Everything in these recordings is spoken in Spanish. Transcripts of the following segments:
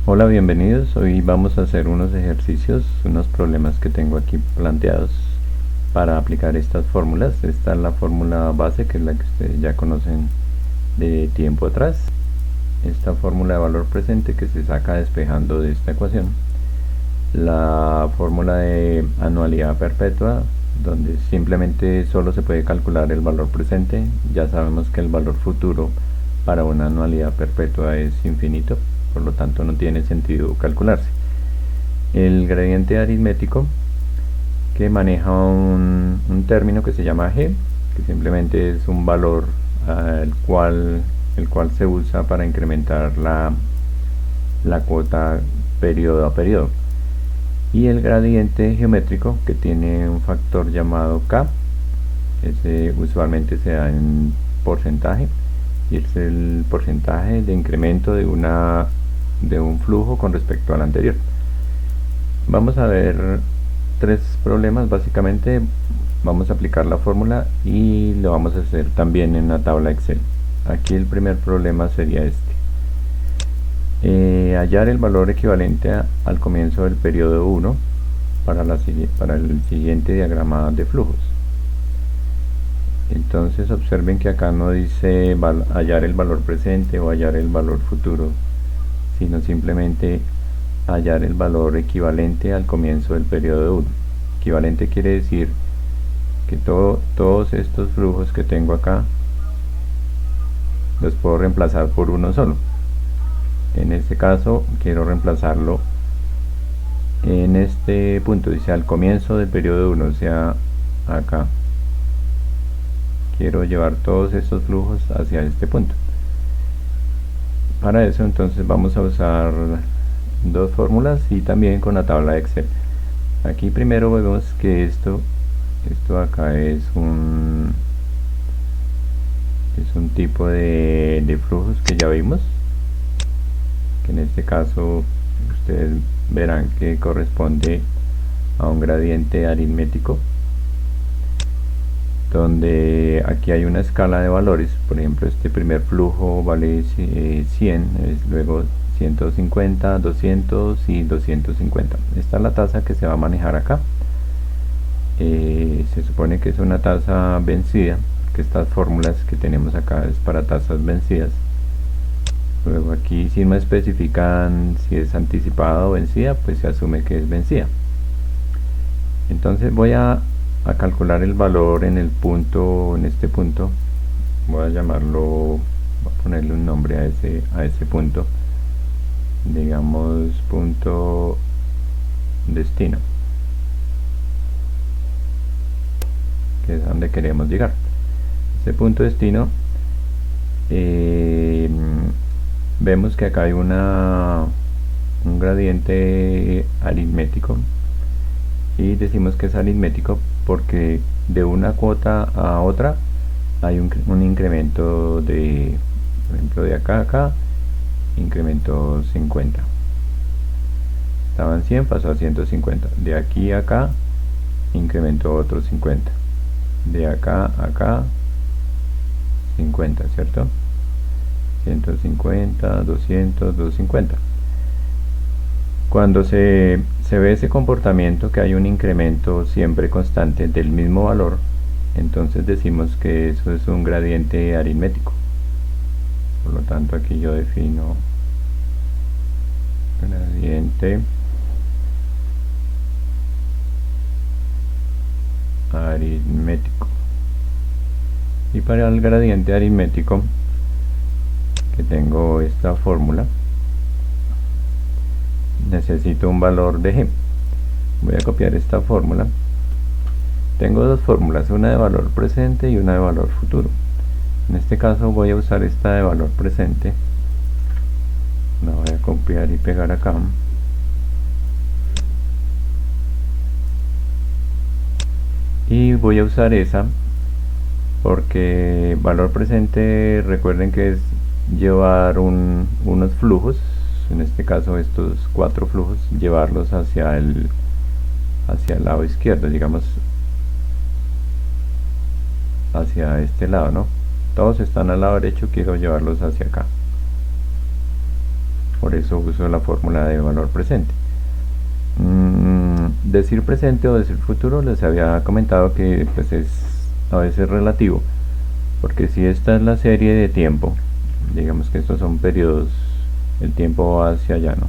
Hola, bienvenidos. Hoy vamos a hacer unos ejercicios, unos problemas que tengo aquí planteados para aplicar estas fórmulas. Esta es la fórmula base, que es la que ustedes ya conocen de tiempo atrás. Esta fórmula de valor presente que se saca despejando de esta ecuación. La fórmula de anualidad perpetua, donde simplemente solo se puede calcular el valor presente. Ya sabemos que el valor futuro para una anualidad perpetua es infinito, por lo tanto no tiene sentido calcularse. El gradiente aritmético, que maneja un término que se llama g, que simplemente es un valor el cual se usa para incrementar la cuota periodo a periodo. Y el gradiente geométrico, que tiene un factor llamado k, ese usualmente se da en porcentaje, y es el porcentaje de incremento de un flujo con respecto al anterior. Vamos a ver tres problemas. Básicamente vamos a aplicar la fórmula y lo vamos a hacer también en una tabla Excel. Aquí el primer problema sería este: hallar el valor equivalente al comienzo del periodo 1 para el siguiente diagrama de flujos. Entonces observen que acá no dice hallar el valor presente o hallar el valor futuro, sino simplemente hallar el valor equivalente al comienzo del periodo 1. Equivalente quiere decir que todos estos flujos que tengo acá los puedo reemplazar por uno solo. En este caso quiero reemplazarlo en este punto, dice al comienzo del periodo 1, o sea acá. Quiero llevar todos estos flujos hacia este punto. Para eso entonces vamos a usar dos fórmulas y también con la tabla de Excel. Aquí primero vemos que esto acá es un tipo de flujos que ya vimos, que en este caso ustedes verán que corresponde a un gradiente aritmético, donde aquí hay una escala de valores. Por ejemplo, este primer flujo vale 100, luego 150, 200 y 250. Esta es la tasa que se va a manejar acá. Se supone que es una tasa vencida, que estas fórmulas que tenemos acá es para tasas vencidas. Luego aquí, si no especifican si es anticipada o vencida, pues se asume que es vencida. Entonces voy a calcular el valor en este punto. Voy a llamarlo, voy a ponerle un nombre a ese punto, digamos punto destino, que es donde queremos llegar. Este punto destino, vemos que acá hay un gradiente aritmético, y decimos que es aritmético porque de una cuota a otra hay un incremento de, por ejemplo, de acá a acá, incrementó 50. Estaba en 100, pasó a 150. De aquí a acá, incrementó otro 50. De acá a acá, 50, ¿cierto? 150, 200, 250. Cuando se ve ese comportamiento, que hay un incremento siempre constante del mismo valor, entonces decimos que eso es un gradiente aritmético. Por lo tanto, aquí yo defino gradiente aritmético. Y para el gradiente aritmético, que tengo esta fórmula, necesito un valor de g. Voy a copiar esta fórmula. Tengo dos fórmulas, una de valor presente y una de valor futuro. En este caso voy a usar esta de valor presente. La voy a copiar y pegar acá. Y voy a usar esa porque valor presente, recuerden que es llevar unos flujos, en este caso estos 4 flujos, llevarlos hacia el lado izquierdo, digamos hacia este lado, ¿no? Todos están al lado derecho, quiero llevarlos hacia acá. por eso uso la fórmula de valor presente. Decir presente o decir futuro, les había comentado que pues es a veces relativo, porque si esta es la serie de tiempo, digamos que estos son periodos, el tiempo va hacia allá, ¿no?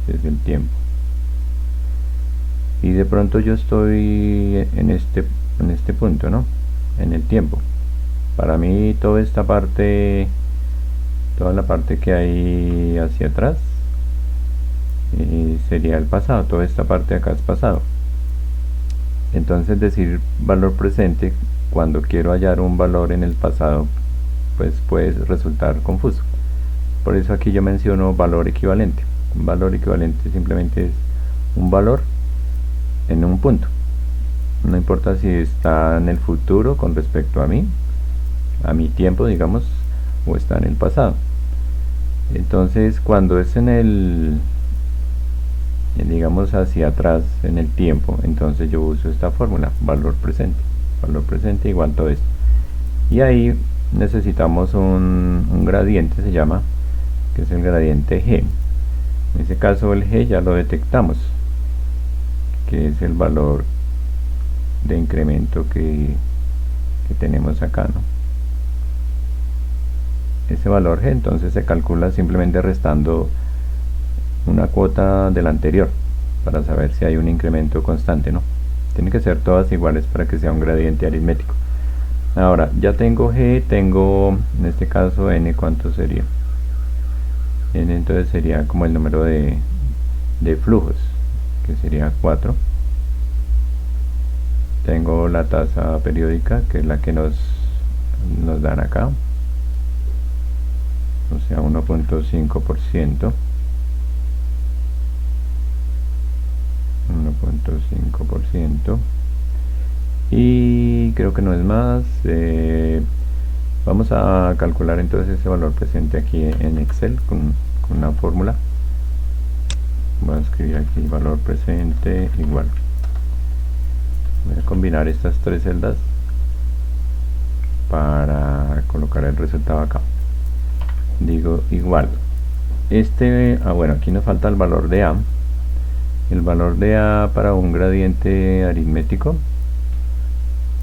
Este es el tiempo, y de pronto yo estoy en este punto, ¿no? En el tiempo. Para mí toda esta parte, toda la parte que hay hacia atrás sería el pasado, toda esta parte de acá es pasado. Entonces decir valor presente cuando quiero hallar un valor en el pasado pues puede resultar confuso. Por eso aquí yo menciono valor equivalente. Un valor equivalente simplemente es un valor en un punto. No importa si está en el futuro con respecto a mi tiempo, digamos, o está en el pasado. Entonces cuando es en el, digamos, hacia atrás en el tiempo, entonces yo uso esta fórmula, valor presente igual todo esto. Y ahí necesitamos un gradiente, se llama, que es el gradiente G. En ese caso el G ya lo detectamos, que es el valor de incremento que tenemos acá, ¿no? Ese valor G entonces se calcula simplemente restando una cuota de la anterior para saber si hay un incremento constante, ¿no? Tienen que ser todas iguales para que sea un gradiente aritmético. Ahora ya tengo G, tengo en este caso N, ¿cuánto sería? N entonces sería como el número de flujos, que sería 4. Tengo la tasa periódica, que es la que nos dan acá, o sea 1.5%. 1.5%, y creo que no es más. Vamos a calcular entonces ese valor presente aquí en Excel con una fórmula. Voy a escribir aquí valor presente igual, voy a combinar estas tres celdas para colocar el resultado acá. Digo igual bueno, aquí nos falta el valor de A. El valor de A para un gradiente aritmético,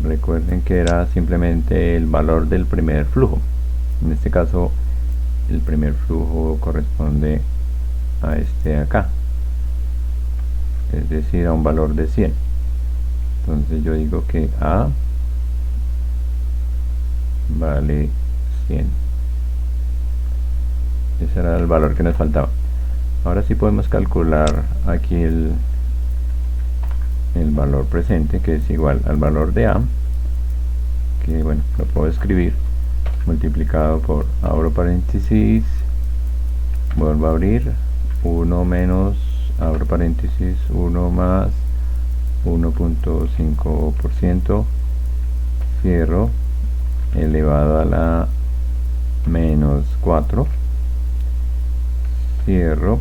recuerden que era simplemente el valor del primer flujo. En este caso el primer flujo corresponde a este de acá, es decir, a un valor de 100. Entonces yo digo que A vale 100. Ese era el valor que nos faltaba. Ahora sí podemos calcular aquí el valor presente, que es igual al valor de A, que bueno, lo puedo escribir multiplicado por, abro paréntesis, vuelvo a abrir, 1 menos, abro paréntesis, 1 más 1.5%, cierro, elevado a la menos 4, cierro,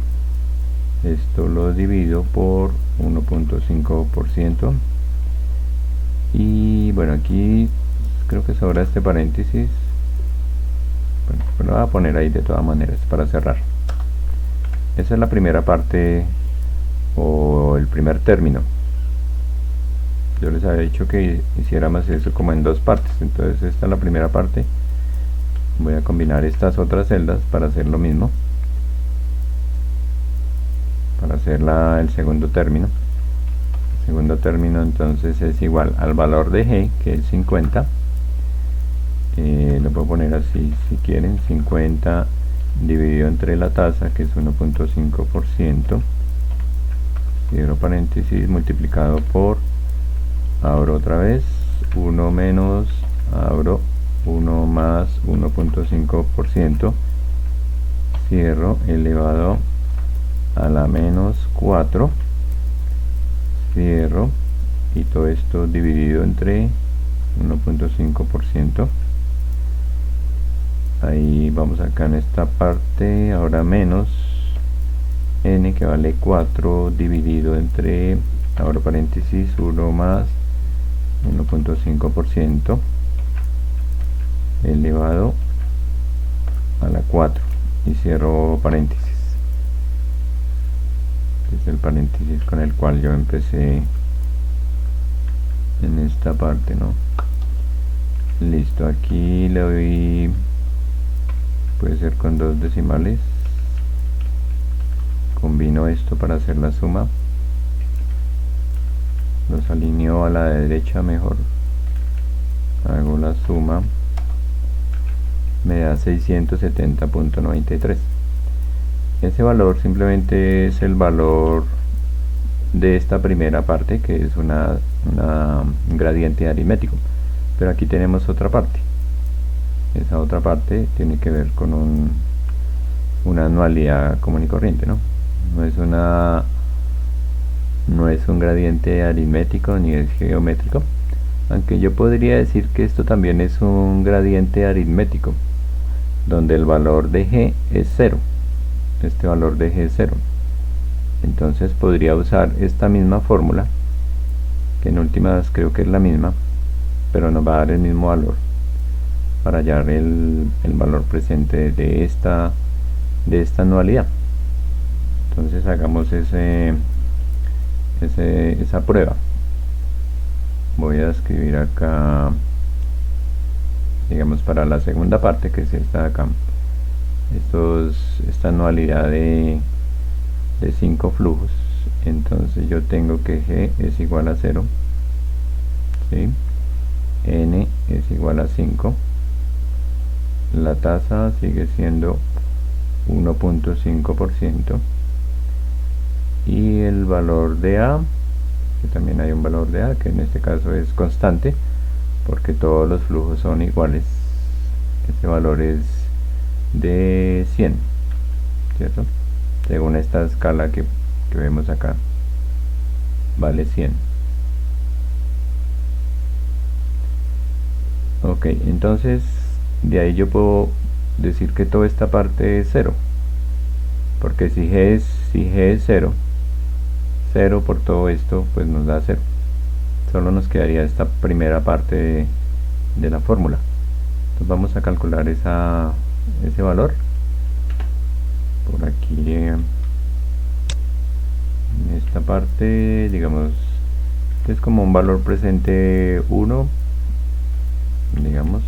esto lo divido por 1.5%, y bueno, aquí creo que sobra este paréntesis, bueno, lo voy a poner ahí de todas maneras para cerrar. Esa es la primera parte, o el primer término. Yo les había dicho que hiciéramos eso como en dos partes, entonces esta es la primera parte. Voy a combinar estas otras celdas para hacer lo mismo, para hacer el segundo término. El segundo término entonces es igual al valor de G, que es 50. Lo puedo poner así si quieren, 50 dividido entre la tasa, que es 1.5%, cierro paréntesis, multiplicado por, abro otra vez, 1 menos, abro, 1 más 1.5%, cierro, elevado a la menos 4, cierro, y todo esto dividido entre 1.5%. Ahí vamos acá en esta parte, ahora menos n, que vale 4, dividido entre, abro paréntesis, 1 más 1.5%, elevado a la 4. y cierro paréntesis. Es el paréntesis con el cual yo empecé en esta parte, ¿no? Listo, aquí le doy, puede ser con 2 decimales, combino esto para hacer la suma, los alineo a la derecha mejor, hago la suma, me da 670.93. ese valor simplemente es el valor de esta primera parte, que es un gradiente aritmético, pero aquí tenemos otra parte. Esa otra parte tiene que ver con una anualidad común y corriente, ¿no? No es un gradiente aritmético ni es geométrico, aunque yo podría decir que esto también es un gradiente aritmético, donde el valor de g es 0. Este valor de g es 0. Entonces podría usar esta misma fórmula, que en últimas creo que es la misma, pero nos va a dar el mismo valor, para hallar el valor presente de esta anualidad. Entonces hagamos esa prueba. Voy a escribir acá, digamos, para la segunda parte, que es esta de acá, esta anualidad de 5 flujos. Entonces yo tengo que g es igual a 0, ¿sí? N es igual a 5, la tasa sigue siendo 1.5%, y el valor de A, que también hay un valor de A, que en este caso es constante, porque todos los flujos son iguales. Este valor es de 100, ¿cierto? Según esta escala que vemos acá, vale 100. Ok, entonces de ahí yo puedo decir que toda esta parte es 0, porque si g es 0, 0 por todo esto pues nos da 0. Solo nos quedaría esta primera parte de la fórmula. Entonces vamos a calcular ese valor por aquí, en esta parte, digamos que es como un valor presente 1, digamos,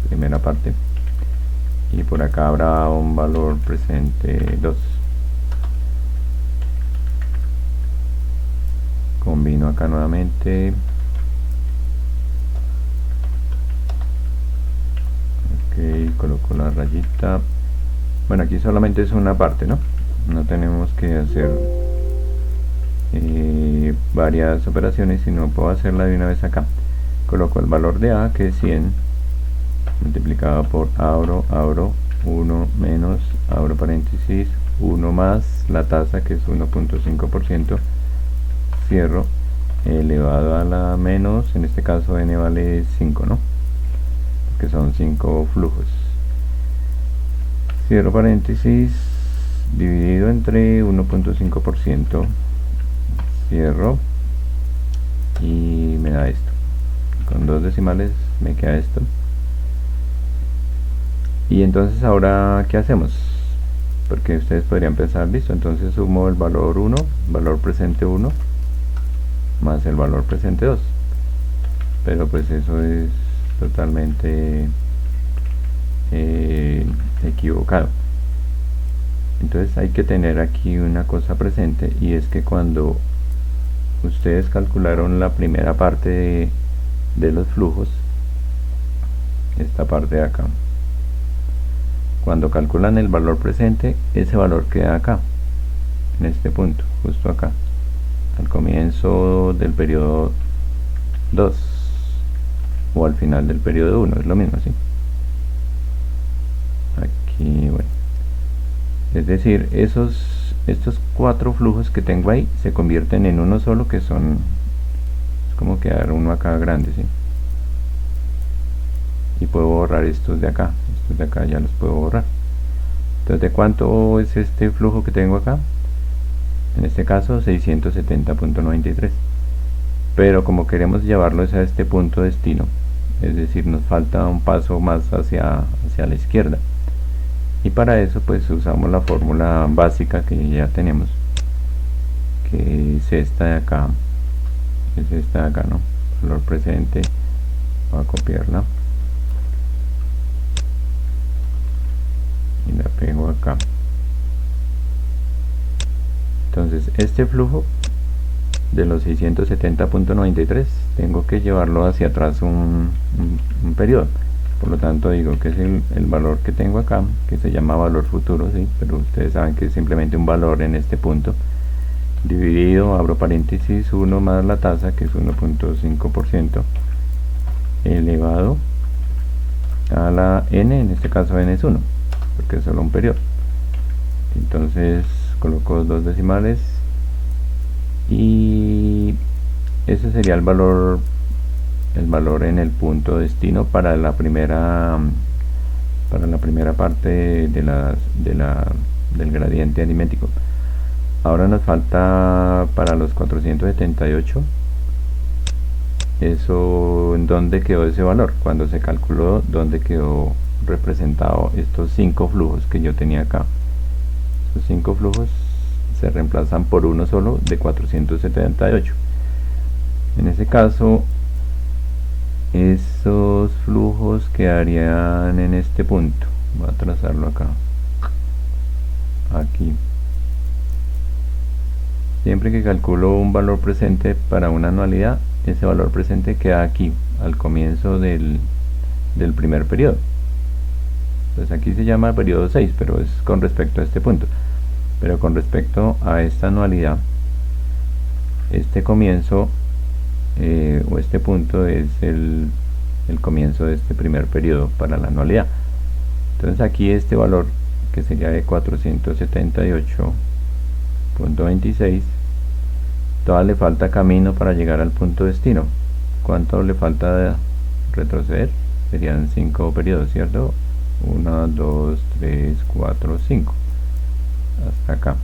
primera parte, y por acá habrá un valor presente 2. Combino acá nuevamente, ok, coloco la rayita. Bueno, aquí solamente es una parte, ¿no? No tenemos que hacer varias operaciones, sino puedo hacerla de una vez acá. Coloco el valor de A, que es 100, multiplicado por abro 1 menos, abro paréntesis, 1 más la tasa, que es 1.5%, cierro, elevado a la menos, en este caso n vale 5, ¿no? Que son 5 flujos. Cierro paréntesis, dividido entre 1.5%, cierro, y me da esto. Con 2 decimales me queda esto. Y entonces ahora, ¿qué hacemos? Porque ustedes podrían pensar, listo, entonces sumo el valor 1, valor presente 1, más el valor presente 2. Pero pues eso es totalmente equivocado. Entonces hay que tener aquí una cosa presente, y es que cuando ustedes calcularon la primera parte de los flujos, esta parte de acá, cuando calculan el valor presente, ese valor queda acá, en este punto, justo acá, al comienzo del periodo 2 o al final del periodo 1, es lo mismo, ¿sí? Aquí, bueno, es decir, estos 4 flujos que tengo ahí se convierten en uno solo, que son, es como quedar uno acá grande, ¿sí? Y puedo borrar estos de acá ya los puedo borrar. Entonces, ¿de cuánto es este flujo que tengo acá? En este caso 670.93, pero como queremos llevarlos a este punto destino, es decir, nos falta un paso más hacia la izquierda, y para eso pues usamos la fórmula básica que ya tenemos, que es esta de acá, ¿no? Valor presente. Voy a copiarla y la pego acá. Entonces este flujo de los 670.93 tengo que llevarlo hacia atrás un periodo. Por lo tanto digo que es el valor que tengo acá, que se llama valor futuro, ¿sí? Pero ustedes saben que es simplemente un valor en este punto, dividido, abro paréntesis, 1 más la tasa, que es 1.5%, elevado a la n, en este caso n es 1, porque es solo un periodo. Entonces coloco dos decimales y ese sería el valor en el punto destino para la primera parte del gradiente aritmético. Ahora nos falta para los 478, eso, ¿en dónde quedó ese valor? Cuando se calculó, ¿dónde quedó representado estos 5 flujos que yo tenía acá? Estos 5 flujos se reemplazan por uno solo de 478. En ese caso, esos flujos quedarían en este punto. Voy a trazarlo acá, aquí. Siempre que calculo un valor presente para una anualidad, ese valor presente queda aquí, al comienzo del primer periodo. Entonces aquí se llama periodo 6, pero es con respecto a este punto. Pero con respecto a esta anualidad, este comienzo o este punto es el comienzo de este primer periodo para la anualidad. Entonces aquí este valor, que sería de 478.26, todavía le falta camino para llegar al punto destino. ¿Cuánto le falta de retroceder? Serían 5 periodos, ¿cierto? 1, 2, 3, 4, 5 hasta acá.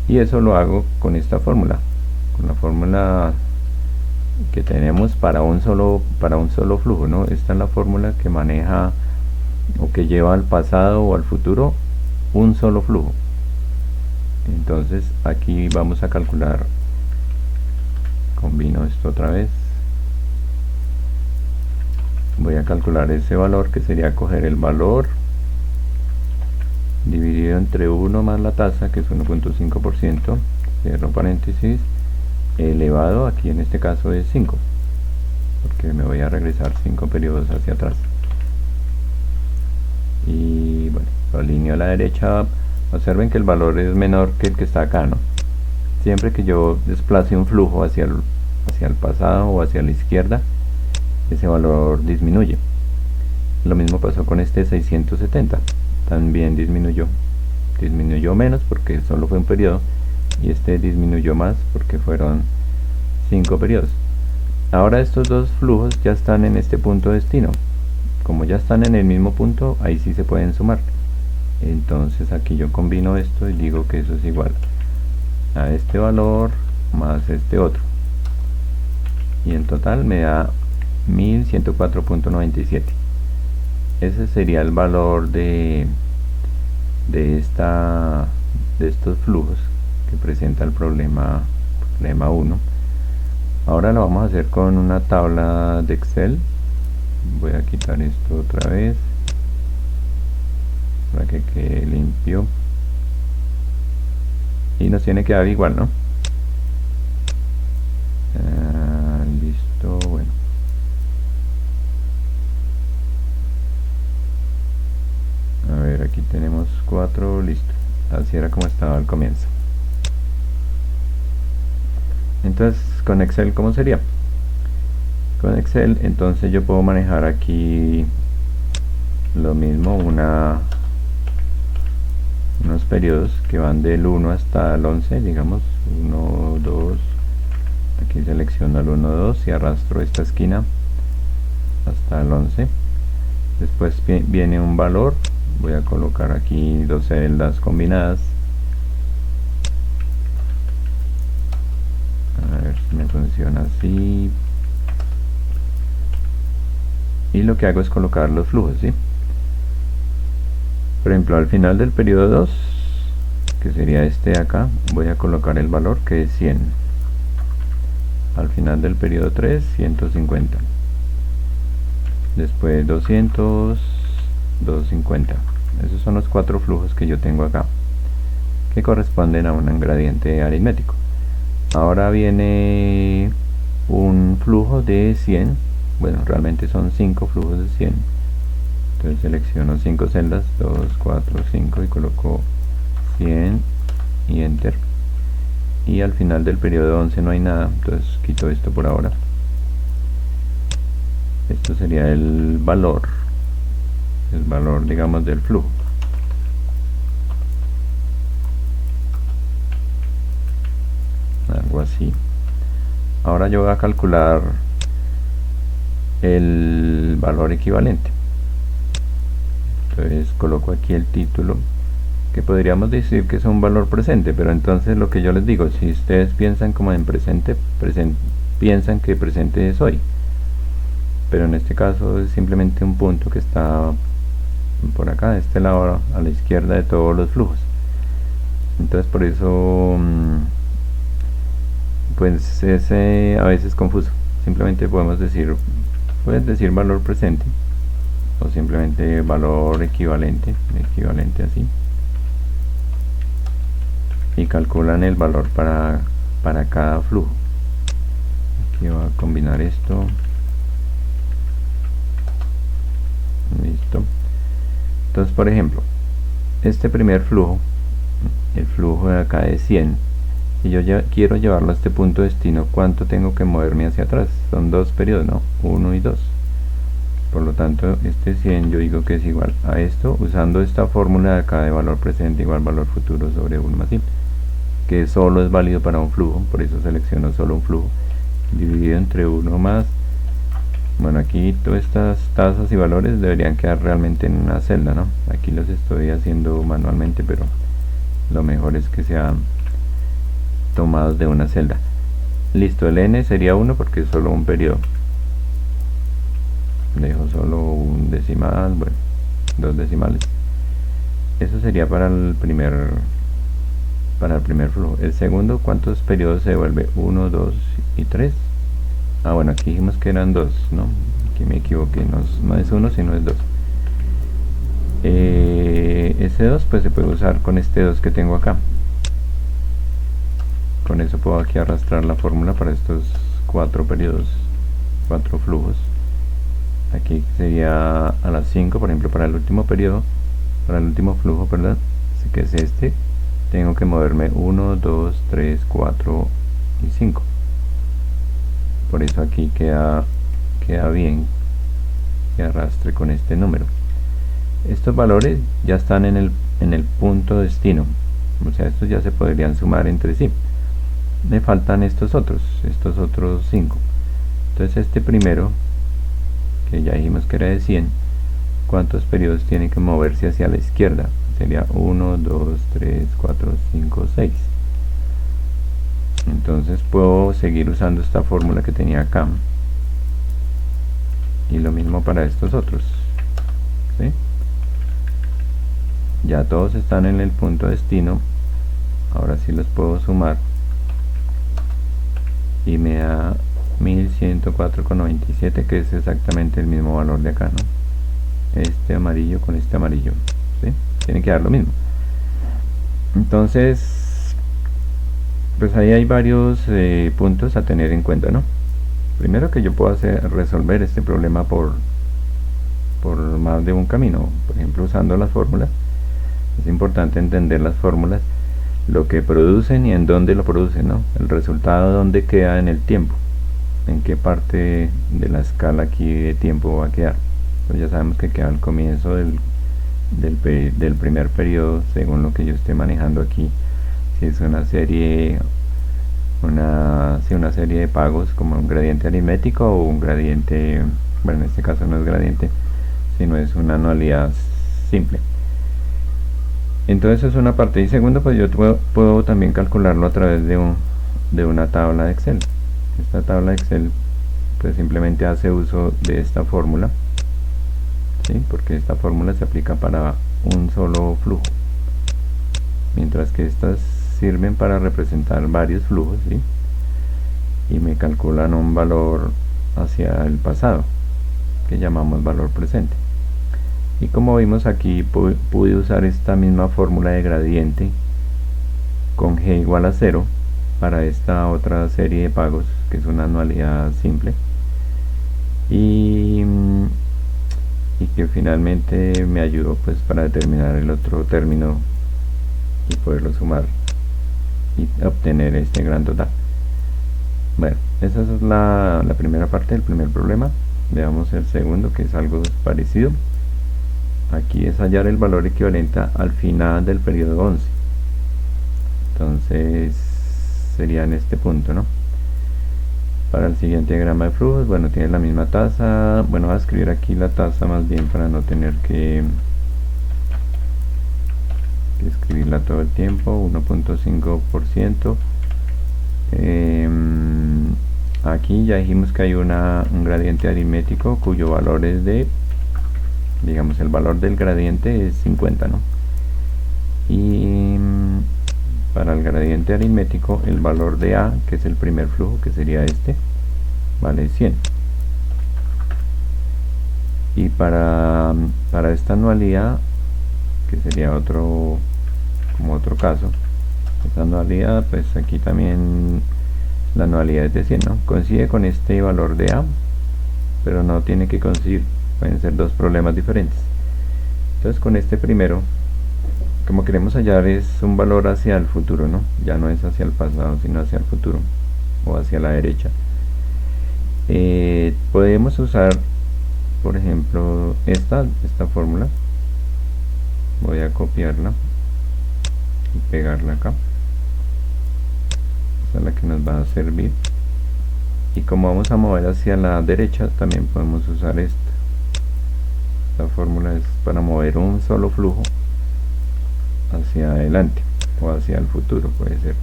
Y eso lo hago con esta fórmula, con la fórmula que tenemos para un solo flujo, ¿no? Esta es la fórmula que maneja o que lleva al pasado o al futuro un solo flujo. Entonces aquí vamos a calcular, combino esto otra vez, voy a calcular ese valor, que sería coger el valor dividido entre 1 más la tasa, que es 1.5%, cierro paréntesis, elevado, aquí en este caso es 5, porque me voy a regresar 5 periodos hacia atrás. Y bueno, lo alineo a la derecha. Observen que el valor es menor que el que está acá, ¿no? Siempre que yo desplace un flujo hacia el pasado o hacia la izquierda, ese valor disminuye. Lo mismo pasó con este 670, también disminuyó menos porque solo fue un periodo, y este disminuyó más porque fueron 5 periodos. Ahora estos dos flujos ya están en este punto destino. Como ya están en el mismo punto, ahí sí se pueden sumar. Entonces aquí yo combino esto y digo que eso es igual a este valor más este otro, y en total me da 1104.97. ese sería el valor de estos flujos que presenta el problema 1. Ahora lo vamos a hacer con una tabla de Excel. Voy a quitar esto otra vez para que quede limpio, y nos tiene que dar igual, ¿no? Listo, bueno. A ver, aquí tenemos 4, listo. Así era como estaba al comienzo. Entonces, con Excel, ¿cómo sería? Con Excel, entonces yo puedo manejar aquí lo mismo, unos periodos que van del 1 hasta el 11, digamos, 1, 2, aquí selecciono el 1, 2 y arrastro esta esquina hasta el 11. Después viene un valor, voy a colocar aquí 2 celdas combinadas, a ver si me funciona así, y lo que hago es colocar los flujos, ¿sí? Por ejemplo, al final del periodo 2, que sería este de acá, voy a colocar el valor que es 100. Al final del periodo 3, 150. Después 200, 250. Esos son los 4 flujos que yo tengo acá, que corresponden a un gradiente aritmético. Ahora viene un flujo de 100. Bueno, realmente son 5 flujos de 100. Entonces selecciono 5 celdas, 2, 4, 5 y coloco 100 y enter. Y al final del periodo 11 no hay nada, entonces quito esto por ahora. Esto sería el valor digamos del flujo. Algo así. Ahora yo voy a calcular el valor equivalente. Entonces coloco aquí el título, que podríamos decir que es un valor presente, pero entonces lo que yo les digo, si ustedes piensan como en presente, piensan que presente es hoy, pero en este caso es simplemente un punto que está por acá, de este lado a la izquierda de todos los flujos. Entonces por eso pues es a veces confuso. Simplemente puedes decir valor presente o simplemente valor equivalente así, y calculan el valor para cada flujo. Aquí voy a combinar esto. Listo. Entonces, por ejemplo, este primer flujo, el flujo de acá es 100, y yo ya quiero llevarlo a este punto de destino, ¿cuánto tengo que moverme hacia atrás? Son 2 periodos, ¿no? 1 y 2. Por lo tanto, este 100 yo digo que es igual a esto, usando esta fórmula de acá de valor presente igual valor futuro sobre 1 más 100, que solo es válido para un flujo, por eso selecciono solo un flujo, dividido entre 1 más, bueno, aquí todas estas tasas y valores deberían quedar realmente en una celda, ¿no? Aquí los estoy haciendo manualmente, pero lo mejor es que sean tomados de una celda. Listo, el n sería 1 porque es solo un periodo. Dejo solo un decimal, bueno, 2 decimales. Eso sería para el primer flujo. El segundo, ¿cuántos periodos se devuelve? 1, 2 y 3. Ah, bueno, aquí dijimos que eran 2, ¿no? Aquí me equivoqué, no es 1 sino es 2. Ese 2 pues se puede usar con este 2 que tengo acá. Con eso puedo aquí arrastrar la fórmula para estos 4 periodos, 4 flujos. Aquí sería a las 5, por ejemplo, para el último periodo, para el último flujo, perdón, que es este, tengo que moverme 1, 2, 3, 4 y 5. Por eso aquí queda bien que arrastre con este número. Estos valores ya están en el punto destino, o sea, estos ya se podrían sumar entre sí. Me faltan estos otros 5. Entonces este primero, que ya dijimos que era de 100, ¿cuántos periodos tiene que moverse hacia la izquierda? Sería 1, 2, 3, 4, 5, 6. Entonces puedo seguir usando esta fórmula que tenía acá, y lo mismo para estos otros, ¿sí? Ya todos están en el punto destino. Ahora sí los puedo sumar y me da 1104,97, que es exactamente el mismo valor de acá, ¿no? Este amarillo con este amarillo, ¿sí? Tiene que dar lo mismo. Entonces pues ahí hay varios puntos a tener en cuenta, ¿no? Primero, que yo puedo resolver este problema por más de un camino. Por ejemplo, usando las fórmulas. Es importante entender las fórmulas, lo que producen y en dónde lo producen, ¿no? El resultado dónde queda en el tiempo, en qué parte de la escala aquí de tiempo va a quedar. Entonces ya sabemos que queda al comienzo del primer periodo, según lo que yo esté manejando aquí. Si es una serie de pagos como un gradiente aritmético o un gradiente, bueno, en este caso no es gradiente, sino es una anualidad simple. Entonces eso es una parte. Y segundo, pues yo puedo también calcularlo a través de una tabla de Excel. Esta tabla de Excel pues simplemente hace uso de esta fórmula, ¿sí? Porque esta fórmula se aplica para un solo flujo, mientras que estas sirven para representar varios flujos, ¿sí? Y me calculan un valor hacia el pasado que llamamos valor presente. Y como vimos aquí, pude usar esta misma fórmula de gradiente con g igual a 0 para esta otra serie de pagos, que es una anualidad simple, y que finalmente me ayudó pues para determinar el otro término y poderlo sumar y obtener este gran total. Bueno, esa es la primera parte del primer problema. Veamos el segundo, que es algo parecido. Aquí es hallar el valor equivalente al final del periodo 11. Entonces sería en este punto, ¿no? Para el siguiente diagrama de flujos, bueno, tiene la misma tasa. Bueno, voy a escribir aquí la tasa más bien para no tener que escribirla todo el tiempo. 1.5%. Aquí ya dijimos que hay un gradiente aritmético cuyo valor es de, digamos, el valor del gradiente es 50, ¿no? Y para el gradiente aritmético el valor de A, que es el primer flujo, que sería este, vale 100. Y para esta anualidad, que sería como otro caso, esta anualidad, pues aquí también la anualidad es de 100, ¿no? Coincide con este valor de A, pero no tiene que coincidir, pueden ser dos problemas diferentes. Entonces con este primero, como queremos hallar es un valor hacia el futuro, ¿no? Ya no es hacia el pasado, sino hacia el futuro, o hacia la derecha. Podemos usar, por ejemplo, esta fórmula. Voy a copiarla y pegarla acá. Esta es la que nos va a servir. Y como vamos a mover hacia la derecha, también podemos usar esta. Esta fórmula es para mover un solo flujo hacia adelante o hacia el futuro, puede ser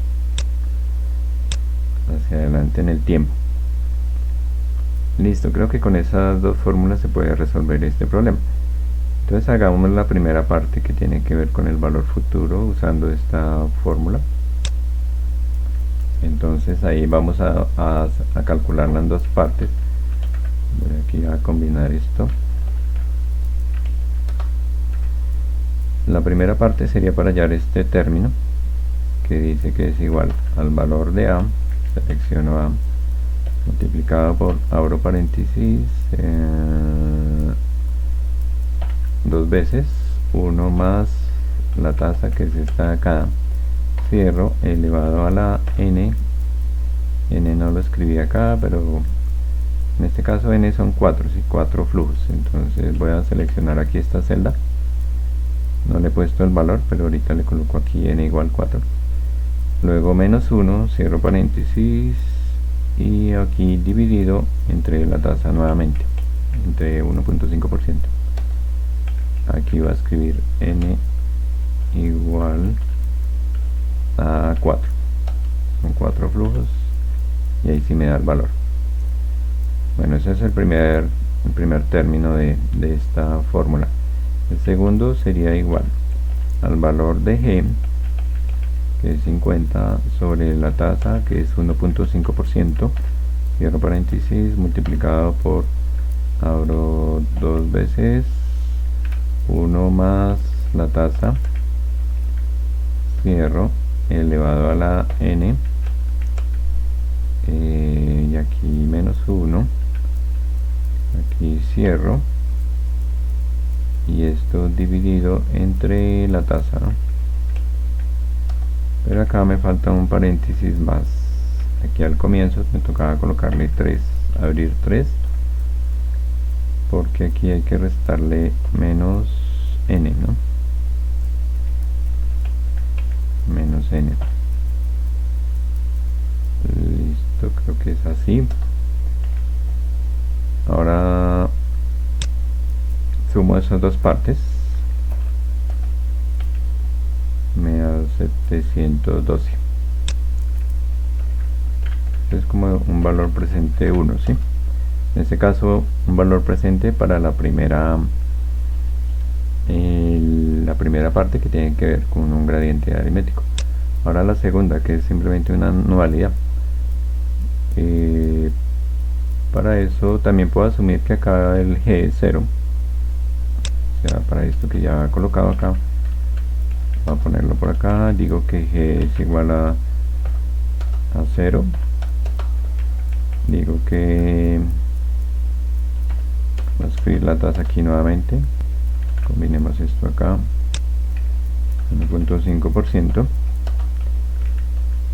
hacia adelante en el tiempo. Listo, creo que con esas dos fórmulas se puede resolver este problema. Entonces hagamos la primera parte, que tiene que ver con el valor futuro usando esta fórmula. Entonces ahí vamos a calcularla en dos partes. Voy aquí a combinar esto. La primera parte sería para hallar este término, que dice que es igual al valor de A, selecciono A, multiplicado por, abro paréntesis, dos veces 1 más la tasa, que es esta de acá, cierro, elevado a la n no lo escribí acá, pero en este caso n son 4, ¿sí? 4 flujos. Entonces voy a seleccionar aquí esta celda, no le he puesto el valor, pero ahorita le coloco aquí n igual 4, luego menos 1, cierro paréntesis, y aquí dividido entre la tasa nuevamente, entre 1.5%. Aquí va a escribir n igual a 4, son 4 flujos, y ahí sí me da el valor. Bueno, ese es el primer término de esta fórmula. El segundo sería igual al valor de g, que es 50, sobre la tasa, que es 1.5%, cierro paréntesis, multiplicado por, abro dos veces, 1 más la tasa, cierro, elevado a la n, y aquí menos 1, aquí cierro, y esto dividido entre la tasa, ¿no? Pero acá me falta un paréntesis más. Aquí al comienzo me tocaba colocarle 3, abrir 3, porque aquí hay que restarle menos n, ¿no? Menos n. Listo, creo que es así. Ahora sumo esas dos partes, me da 712. Es como un valor presente 1, ¿sí? En este caso un valor presente para la primera la primera parte, que tiene que ver con un gradiente aritmético. Ahora la segunda, que es simplemente una anualidad. Para eso también puedo asumir que acá el g es 0. O sea, para esto que ya he colocado acá, voy a ponerlo por acá. Digo que g es igual a 0. Digo que voy a escribir la tasa aquí nuevamente. Combinemos esto acá, 1.5%,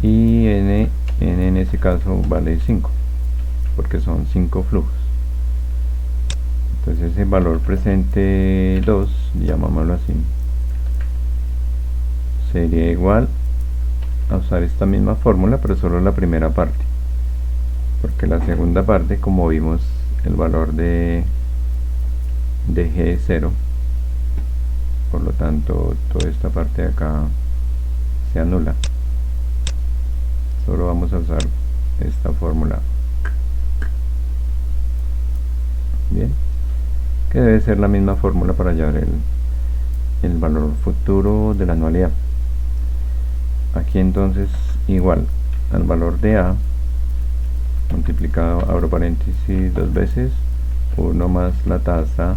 y n en ese caso vale 5, porque son 5 flujos. Entonces el valor presente 2, llamámoslo así, sería igual a usar esta misma fórmula, pero solo la primera parte, porque la segunda parte, como vimos, el valor de g es 0. Por lo tanto, toda esta parte de acá se anula. Solo vamos a usar esta fórmula. Bien, que debe ser la misma fórmula para hallar el valor futuro de la anualidad. Aquí entonces, igual al valor de a multiplicado, abro paréntesis, 2 veces 1 más la tasa,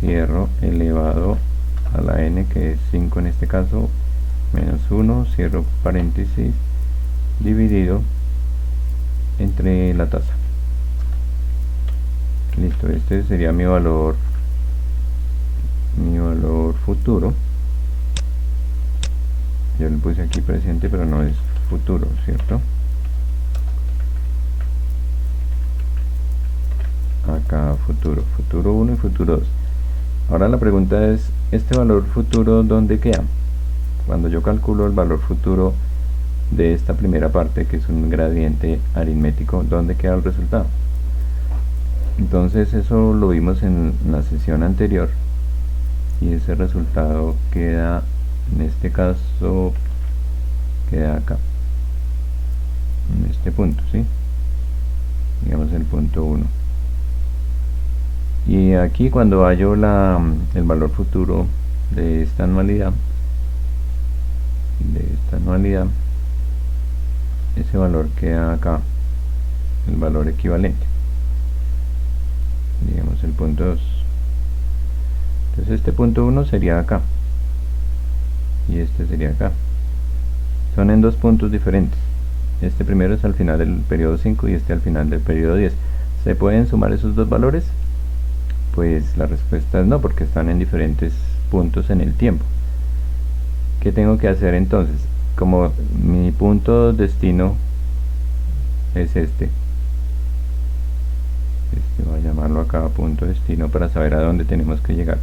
cierro, elevado a la n, que es 5 en este caso, menos 1, cierro paréntesis, dividido entre la tasa. Listo, este sería mi valor futuro. Yo le puse aquí presente, pero no es futuro, ¿cierto? Acá futuro 1 y futuro 2. Ahora la pregunta es, ¿este valor futuro dónde queda? Cuando yo calculo el valor futuro de esta primera parte, que es un gradiente aritmético, ¿dónde queda el resultado? Entonces eso lo vimos en la sesión anterior, y ese resultado queda, en este caso, queda acá, en este punto, ¿sí? Digamos el punto 1. Y aquí, cuando hallo el valor futuro de esta anualidad, ese valor queda acá, el valor equivalente, digamos el punto 2. Entonces este punto 1 sería acá, y este sería acá. Son en dos puntos diferentes. Este primero es al final del periodo 5 y este al final del periodo 10. ¿Se pueden sumar esos dos valores? Pues la respuesta es no, porque están en diferentes puntos en el tiempo. ¿Qué tengo que hacer entonces? Como mi punto destino es este voy a llamarlo acá punto destino para saber a dónde tenemos que llegar,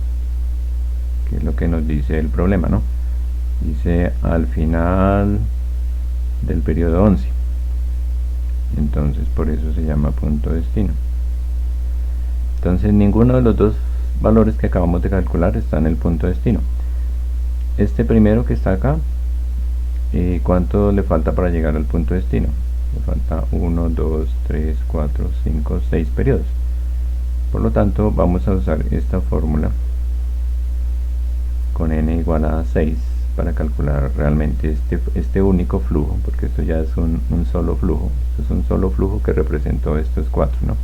que es lo que nos dice el problema, ¿no? Dice al final del periodo 11, entonces por eso se llama punto destino. Entonces ninguno de los dos valores que acabamos de calcular está en el punto destino. Este primero que está acá, ¿cuánto le falta para llegar al punto destino? Le falta 1, 2, 3, 4, 5, 6 periodos. Por lo tanto, vamos a usar esta fórmula con n igual a 6 para calcular realmente este único flujo, porque esto ya es un solo flujo. Esto es un solo flujo que representó estos 4, ¿no?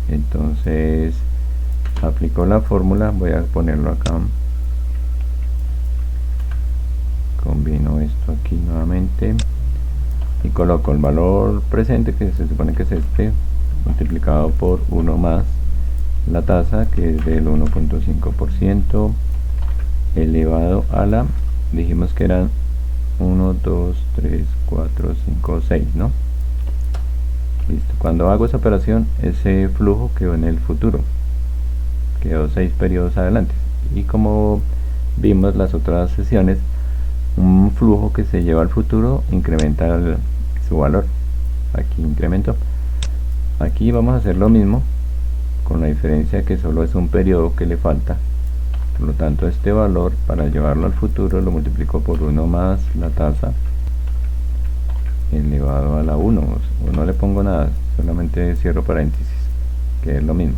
Entonces, aplico la fórmula, voy a ponerlo acá. Combino esto aquí nuevamente y coloco el valor presente, que se supone que es este, multiplicado por 1 más la tasa, que es del 1.5%, elevado a la, dijimos que eran 1, 2, 3, 4, 5, 6, ¿no? Listo. Cuando hago esa operación, ese flujo quedó en el futuro, quedó 6 periodos adelante. Y como vimos las otras sesiones, un flujo que se lleva al futuro incrementa su valor. Aquí incrementó. Aquí vamos a hacer lo mismo, con la diferencia que solo es un periodo que le falta. Por lo tanto, este valor, para llevarlo al futuro, lo multiplico por 1 más la tasa elevado a la 1. No le pongo nada, solamente cierro paréntesis, que es lo mismo.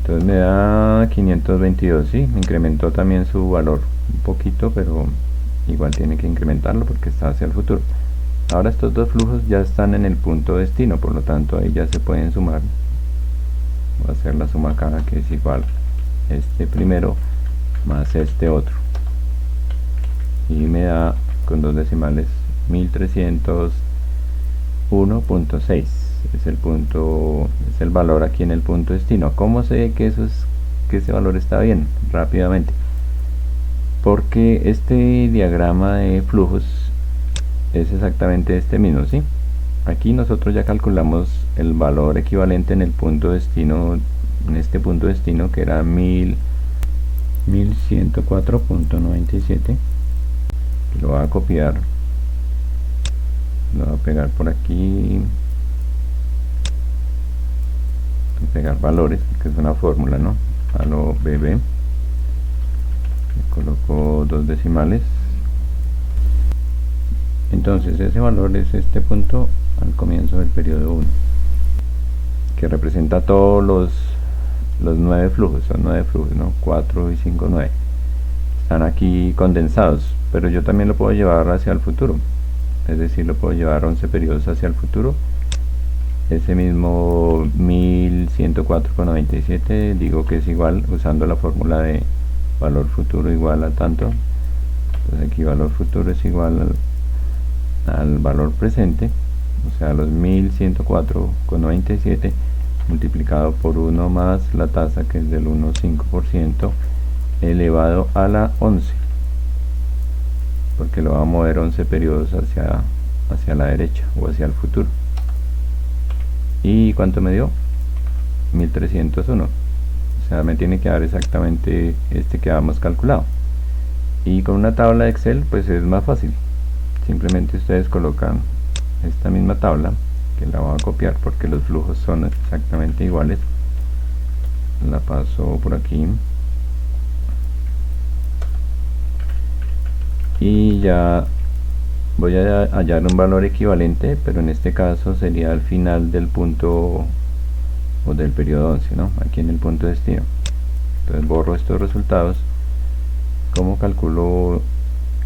Entonces me da 522, sí, incrementó también su valor un poquito, pero igual tiene que incrementarlo porque está hacia el futuro. Ahora estos dos flujos ya están en el punto destino, por lo tanto ahí ya se pueden sumar. Voy a hacer la suma acá, que es igual este primero más este otro, y me da con dos decimales 1301.6. es el punto, es el valor aquí en el punto destino. ¿Cómo sé que ese valor está bien? Rápidamente, porque este diagrama de flujos es exactamente este mismo, ¿sí? Aquí nosotros ya calculamos el valor equivalente en el punto destino, en este punto destino, que era 1104.97. Lo voy a copiar, lo voy a pegar por aquí, pegar valores, porque es una fórmula, ¿no? A lo BB, le coloco dos decimales. Entonces ese valor es este punto al comienzo del periodo 1, que representa todos los 9 flujos, son 9 flujos, ¿no? 4 y 5, 9. Están aquí condensados, pero yo también lo puedo llevar hacia el futuro, es decir, lo puedo llevar 11 periodos hacia el futuro. Ese mismo 1104.97 digo que es igual, usando la fórmula de valor futuro igual a tanto. Entonces aquí valor futuro es igual al valor presente, o sea, los 1104.97 multiplicado por 1 más la tasa, que es del 1,5%, elevado a la 11, porque lo va a mover 11 periodos hacia la derecha o hacia el futuro. ¿Y cuánto me dio? 1301. O sea, me tiene que dar exactamente este que habíamos calculado. Y con una tabla de Excel pues es más fácil. Simplemente ustedes colocan esta misma tabla, que la voy a copiar porque los flujos son exactamente iguales. La paso por aquí. Y ya voy a hallar un valor equivalente, pero en este caso sería al final del punto o del periodo 11, ¿no? Aquí en el punto de destino. Entonces borro estos resultados. ¿Cómo calculo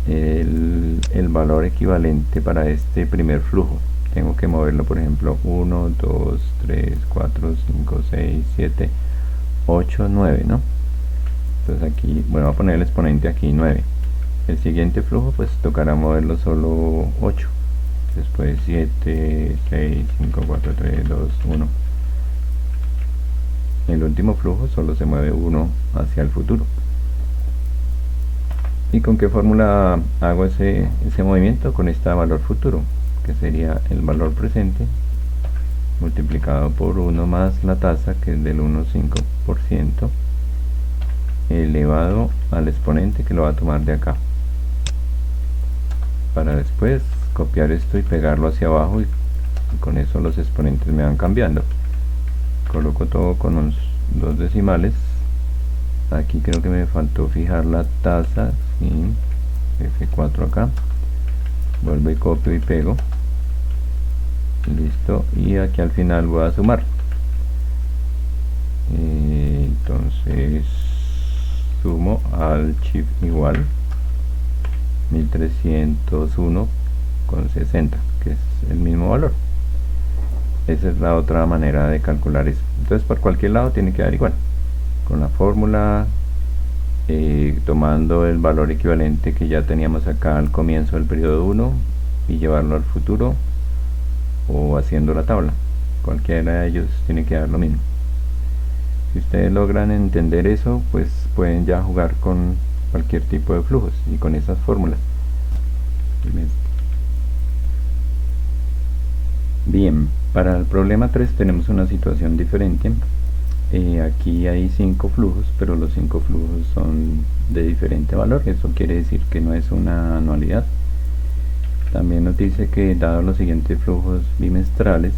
el valor equivalente para este primer flujo? Tengo que moverlo, por ejemplo, 1, 2, 3, 4, 5, 6, 7, 8, 9, ¿no? Entonces aquí, bueno, voy a poner el exponente aquí, 9. El siguiente flujo pues tocará moverlo solo 8, después 7, 6, 5, 4, 3, 2, 1. El último flujo solo se mueve 1 hacia el futuro. ¿Y con qué fórmula hago ese movimiento? Con este valor futuro, que sería el valor presente multiplicado por 1 más la tasa, que es del 1,5%, elevado al exponente, que lo va a tomar de acá, para después copiar esto y pegarlo hacia abajo, y con eso los exponentes me van cambiando. Coloco todo con dos decimales. Aquí creo que me faltó fijar la tasa, ¿sí? F4 acá, vuelvo y copio y pego, listo, y aquí al final voy a sumar. Entonces sumo al shift igual 1301,60, que es el mismo valor. Esa es la otra manera de calcular eso. Entonces por cualquier lado tiene que dar igual, con la fórmula, tomando el valor equivalente que ya teníamos acá al comienzo del periodo 1 y llevarlo al futuro, o haciendo la tabla. Cualquiera de ellos tiene que dar lo mismo. Si ustedes logran entender eso, pues pueden ya jugar con cualquier tipo de flujos y con esas fórmulas. Bien, para el problema 3 tenemos una situación diferente. Aquí hay 5 flujos, pero los 5 flujos son de diferente valor. Eso quiere decir que no es una anualidad. También nos dice que dado los siguientes flujos bimestrales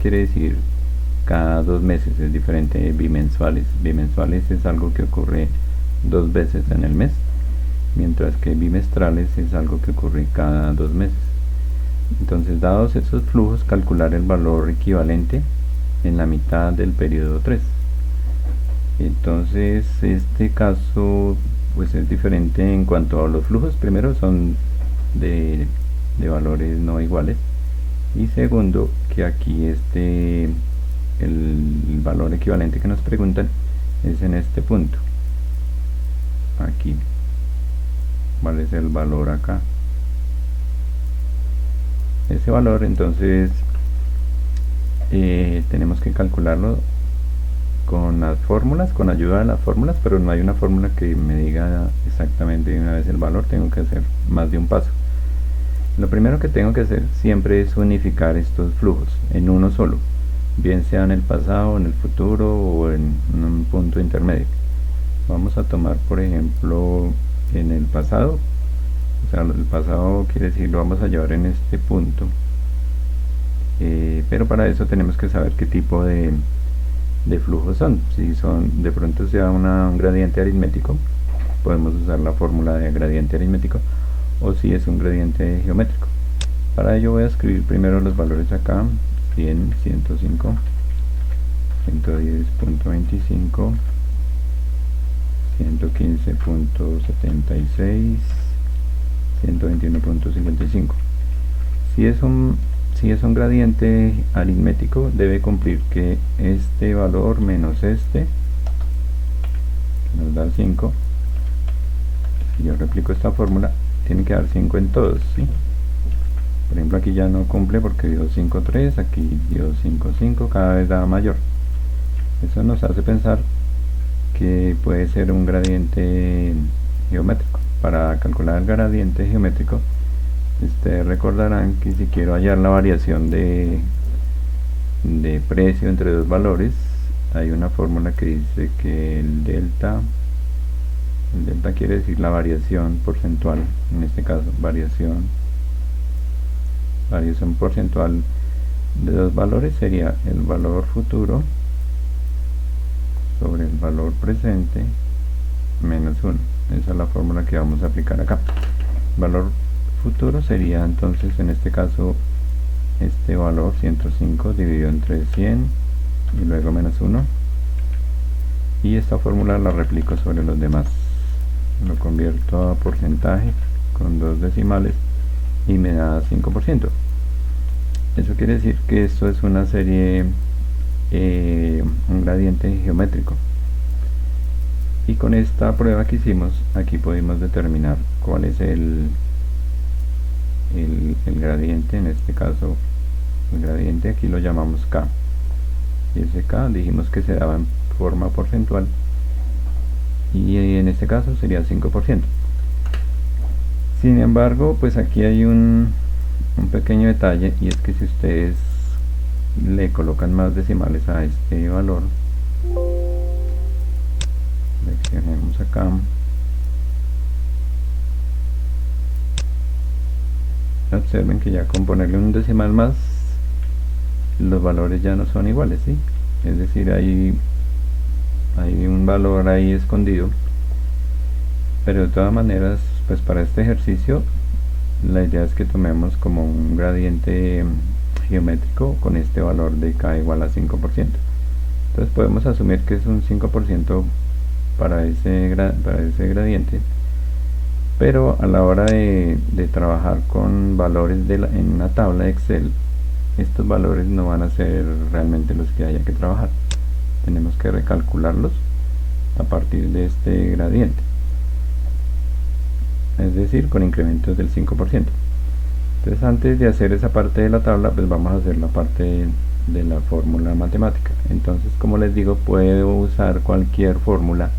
quiere decir cada 2 meses, es diferente de bimensuales. Bimensuales es algo que ocurre 2 veces en el mes, mientras que bimestrales es algo que ocurre cada 2 meses. Entonces, dados esos flujos, calcular el valor equivalente en la mitad del periodo 3. Entonces este caso pues es diferente en cuanto a los flujos. Primero son de valores no iguales, y segundo que aquí el valor equivalente que nos preguntan es en este punto. Aquí, ¿cuál es el valor acá? Ese valor, entonces tenemos que calcularlo con las fórmulas, con ayuda de las fórmulas, pero no hay una fórmula que me diga exactamente de una vez el valor. Tengo que hacer más de un paso. Lo primero que tengo que hacer siempre es unificar estos flujos en uno solo, bien sea en el pasado, en el futuro o en un punto intermedio. Vamos a tomar por ejemplo en el pasado, o sea, el pasado quiere decir lo vamos a llevar en este punto, pero para eso tenemos que saber qué tipo de flujos son. Si son de pronto sea un gradiente aritmético, podemos usar la fórmula de gradiente aritmético, o si es un gradiente geométrico. Para ello voy a escribir primero los valores acá: 100, 105, 110.25, 115.76, 121.55. Si es un gradiente aritmético, debe cumplir que este valor menos este, que nos da 5, si yo replico esta fórmula, tiene que dar 5 en todos, ¿sí? Por ejemplo, aquí ya no cumple porque dio 5,3, aquí dio 5,5, cada vez da mayor. Eso nos hace pensar que puede ser un gradiente geométrico. Para calcular el gradiente geométrico, ustedes recordarán que si quiero hallar la variación de precio entre dos valores, hay una fórmula que dice que el delta quiere decir la variación porcentual, en este caso variación porcentual de dos valores sería el valor futuro sobre el valor presente menos 1. Esa es la fórmula que vamos a aplicar acá. El valor futuro sería entonces en este caso este valor 105 dividido entre 100 y luego menos 1, y esta fórmula la replico sobre los demás, lo convierto a porcentaje con dos decimales y me da 5%. Eso quiere decir que esto es una serie, un gradiente geométrico, y con esta prueba que hicimos aquí pudimos determinar cuál es el gradiente. En este caso el gradiente aquí lo llamamos K, y ese K dijimos que se daba en forma porcentual, y en este caso sería 5%. Sin embargo, pues aquí hay un pequeño detalle, y es que si ustedes le colocan más decimales a este valor, seleccionemos acá, observen que ya con ponerle un decimal más los valores ya no son iguales, ¿sí? Es decir, hay un valor ahí escondido, pero de todas maneras, pues para este ejercicio la idea es que tomemos como un gradiente geométrico con este valor de K igual a 5%. Entonces podemos asumir que es un 5% para ese gradiente, pero a la hora de trabajar con valores en una tabla de Excel, estos valores no van a ser realmente los que haya que trabajar. Tenemos que recalcularlos a partir de este gradiente, es decir, con incrementos del 5%. Entonces, antes de hacer esa parte de la tabla, pues vamos a hacer la parte de la fórmula matemática. Entonces, como les digo, puedo usar cualquier fórmula.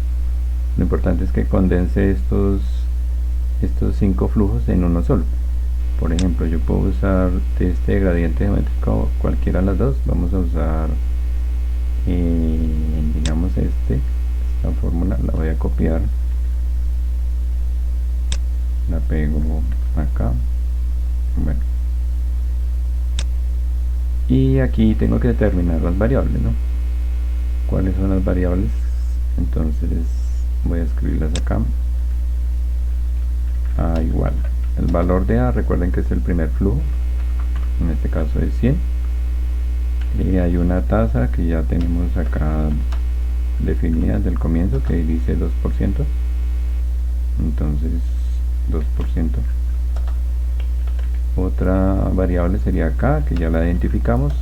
Lo importante es que condense estos 5 flujos en uno solo. Por ejemplo, yo puedo usar de este gradiente geométrico cualquiera de las dos. Vamos a usar, digamos, esta fórmula la voy a copiar, la pego acá, bueno, y aquí tengo que determinar las variables, ¿no? ¿Cuáles son las variables? Entonces voy a escribirlas acá. A igual, el valor de A, recuerden que es el primer flujo, en este caso es 100, y hay una tasa que ya tenemos acá definidas del comienzo que dice 2%, entonces 2%. Otra variable sería acá, que ya la identificamos,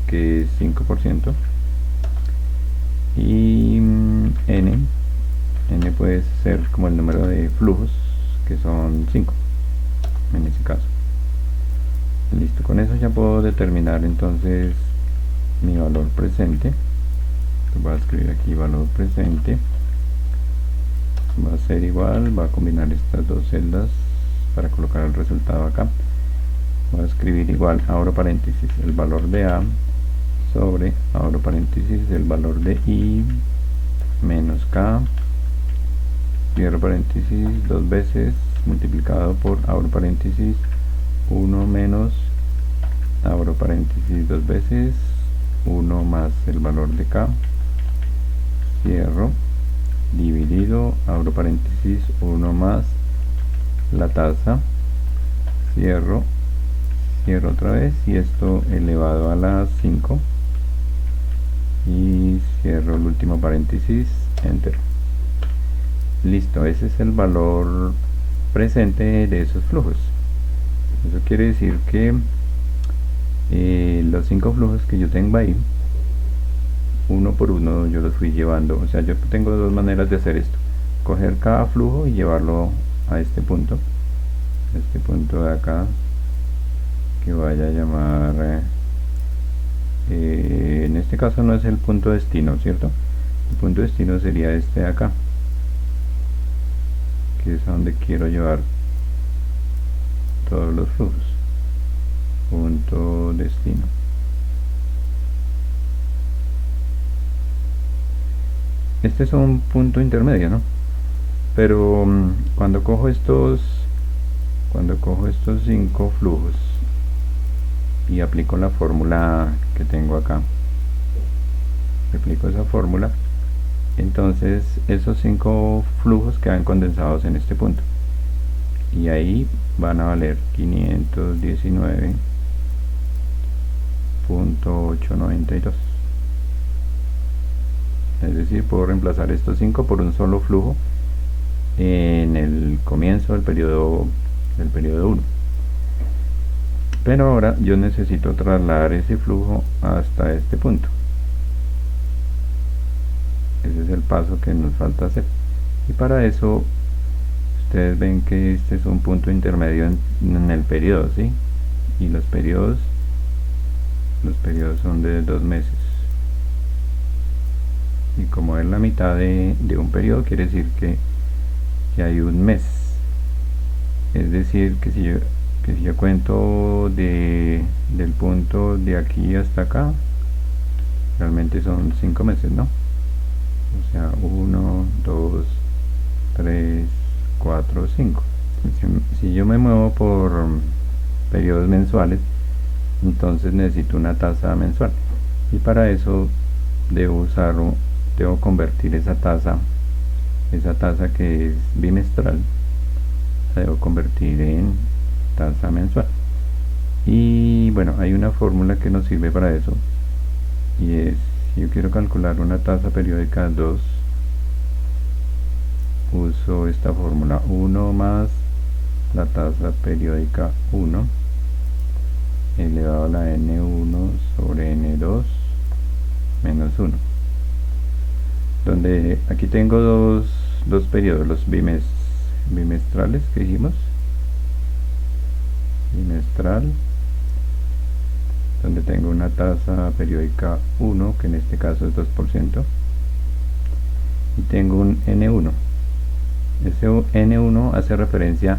que es 5%. Y n puede ser como el número de flujos, que son 5 en ese caso. Listo, con eso ya puedo determinar entonces mi valor presente. Voy a escribir aquí valor presente, va a ser igual, va a combinar estas dos celdas para colocar el resultado acá. Voy a escribir igual, abro paréntesis, el valor de A sobre, abro paréntesis, el valor de I menos K, cierro paréntesis, dos veces multiplicado por, abro paréntesis, 1 menos, abro paréntesis, dos veces, 1 más el valor de K, cierro, dividido, abro paréntesis, 1 más la tasa, cierro, cierro otra vez, y esto elevado a la 5, y cierro el último paréntesis, enter. Listo, ese es el valor presente de esos flujos. Eso quiere decir que los 5 flujos que yo tengo ahí, uno por uno yo los fui llevando. O sea, yo tengo dos maneras de hacer esto: coger cada flujo y llevarlo a este punto de acá, que vaya a llamar en este caso no es el punto destino, ¿cierto? El punto destino sería este de acá, que es a donde quiero llevar todos los flujos. Punto destino. Este es un punto intermedio, ¿no? Pero cuando cojo estos 5 flujos y aplico la fórmula que tengo acá, aplico esa fórmula, entonces esos 5 flujos quedan condensados en este punto, y ahí van a valer 519.892. Es decir, puedo reemplazar estos 5 por un solo flujo en el comienzo del periodo 1. Pero ahora yo necesito trasladar ese flujo hasta este punto. Ese es el paso que nos falta hacer, y para eso ustedes ven que este es un punto intermedio en el periodo, ¿sí? Y los periodos son de 2 meses, y como es la mitad de un periodo, quiere decir que hay un mes. Es decir, que si yo cuento del punto de aquí hasta acá, realmente son 5 meses, ¿no? O sea, 1, 2, 3, 4, 5. Si yo me muevo por periodos mensuales, entonces necesito una tasa mensual, y para eso debo convertir esa tasa que es bimestral, la debo convertir en tasa mensual. Y bueno, hay una fórmula que nos sirve para eso, y es, si yo quiero calcular una tasa periódica 2, uso esta fórmula: 1 más la tasa periódica 1 elevado a la n1 sobre n2 menos 1, donde aquí tengo dos periodos, los bimestrales que dijimos, bimestral, donde tengo una tasa periódica 1, que en este caso es 2%, y tengo un n1. Ese n1 hace referencia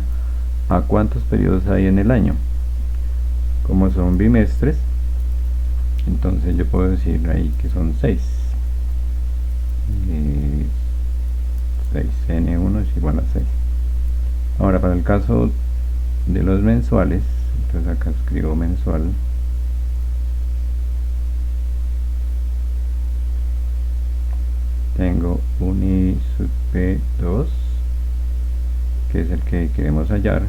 a cuántos periodos hay en el año. Como son bimestres, entonces yo puedo decir ahí que son 6. 6n1 es igual a 6. Ahora, para el caso de los mensuales, entonces acá escribo mensual, tengo un I sub P2, que es el que queremos hallar,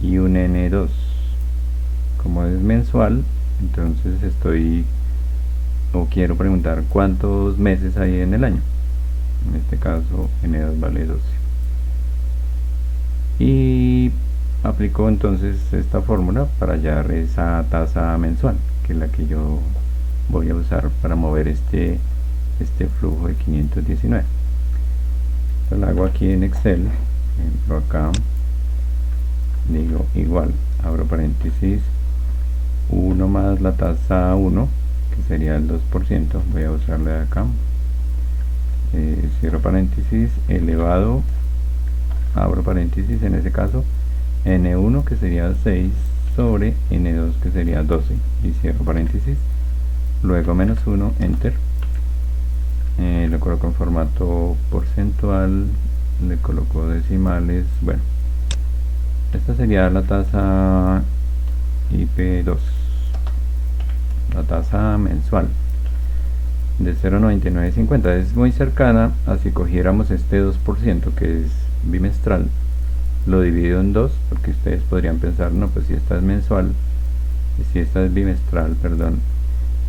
y un N2. Como es mensual, entonces estoy o quiero preguntar cuántos meses hay en el año. En este caso N2 vale 12. Y aplico entonces esta fórmula para hallar esa tasa mensual, que es la que yo voy a usar para mover este flujo de 519. Lo hago aquí en Excel, entro acá, digo igual, abro paréntesis, 1 más la tasa 1, que sería el 2%, voy a usarla de acá, cierro paréntesis, elevado, abro paréntesis, en ese caso, N1 que sería 6 sobre N2 que sería 12, y cierro paréntesis, luego menos 1, enter, lo coloco en formato porcentual, le coloco decimales, bueno, esta sería la tasa IP2, la tasa mensual de 0,9950, es muy cercana a si cogiéramos este 2% que es bimestral, lo divido en 2, porque ustedes podrían pensar, no, pues si esta es mensual, si esta es bimestral, perdón,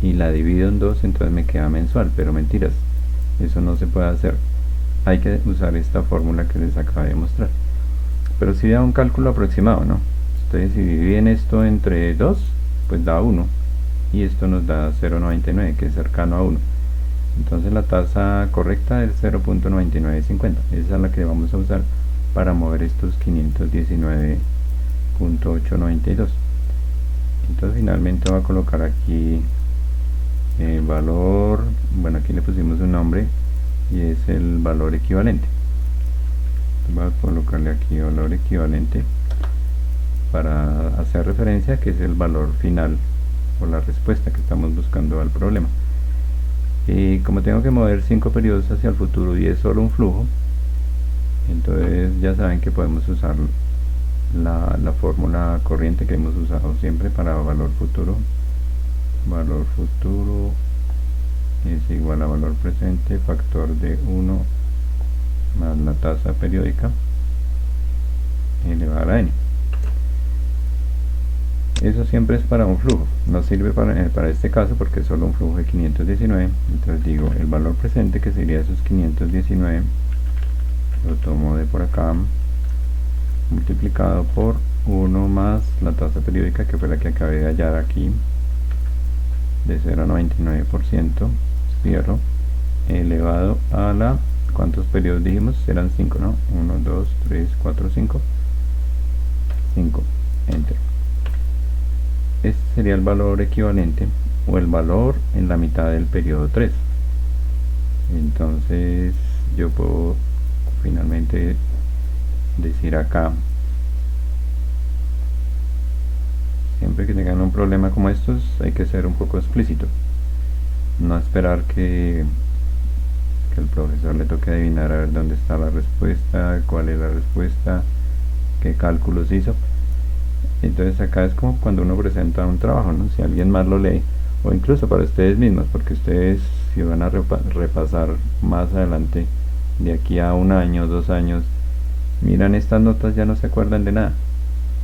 y la divido en 2, entonces me queda mensual, pero mentiras, eso no se puede hacer, hay que usar esta fórmula que les acabo de mostrar, pero si da un cálculo aproximado, ¿no? Ustedes si dividen esto entre 2, pues da 1, y esto nos da 0,99, que es cercano a 1, entonces la tasa correcta es 0,9950, esa es la que vamos a usar para mover estos 519.892. entonces finalmente voy a colocar aquí el valor, bueno, aquí le pusimos un nombre y es el valor equivalente. Voy a colocarle aquí valor equivalente para hacer referencia a que es el valor final o la respuesta que estamos buscando al problema. Y como tengo que mover 5 periodos hacia el futuro y es solo un flujo, entonces ya saben que podemos usar la fórmula corriente que hemos usado siempre para valor futuro. Valor futuro es igual a valor presente, factor de 1 más la tasa periódica elevada a n. Eso siempre es para un flujo, no sirve para este caso porque es solo un flujo de 519. Entonces digo el valor presente, que sería esos 519, lo tomo de por acá, multiplicado por 1 más la tasa periódica, que fue la que acabé de hallar aquí, de 0,99%, cierro, elevado a la, ¿cuántos periodos dijimos? Serán 5, ¿no? 1, 2, 3, 4, 5, 5, enter. Este sería el valor equivalente, o el valor en la mitad del periodo 3. Entonces yo puedo finalmente decir acá, siempre que tengan un problema como estos hay que ser un poco explícito, no esperar que el profesor le toque adivinar a ver dónde está la respuesta, cuál es la respuesta, qué cálculos hizo. Entonces acá es como cuando uno presenta un trabajo, ¿no? Si alguien más lo lee, o incluso para ustedes mismos, porque ustedes si van a repasar más adelante, de aquí a 1 año, 2 años, miran estas notas, ya no se acuerdan de nada,